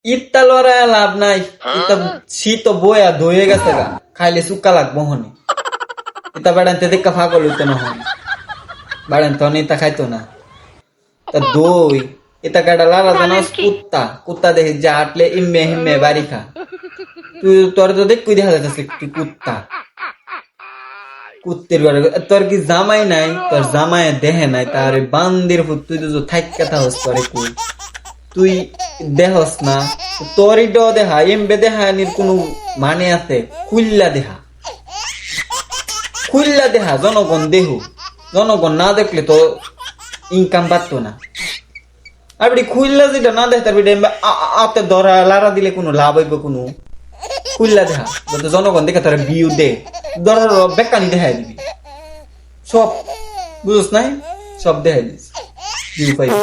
ইটটা লড়ায় লাভ নাই, ইটা শীত বয়া ধয়ে গেছে গা, খাইলে চুক্কা লাগবো হনে। ইটা বেড়াইতে দেখা ফাগল হইতো না হন, বেড়াইতে হনে ইটা খাইতো না। তা দই এটা কাটা লালা জানাস কুত্তা, কুত্তা দেখে যে আটলে ইম্মে হিম্মে বাড়ি খা। তুই তোর তো দেখ দেখা যাচ্ছে তুই কুত্তা, কুত্তের ঘরে তোর কি জামাই নাই? তোর জামাই দেহে নাই তার বান্দির ফুট, তুই তো থাইক কথা হস তোরে কই তুই দেহস না? তোরই ড দেহা এমবে দেহা নির কোনো মানে আছে? খুল্লা দেহা, খুল্লা দেহা, জনগণ দেহ, জনগণ না দেখলে তো ইনকাম পারতো না। আর বেটি খুল্লা যেটা না দেখ তার বেটি আতে ধরা লারা দিলে কোনো লাভ হইব? কোনো খুল্লা দেহা যত জনগণ দেখে তারা বিউ দে, ধরার বেকানি দেখাই দিবি সব, বুঝছ নাই? সব দেখাই দিস বিউ পাইবি।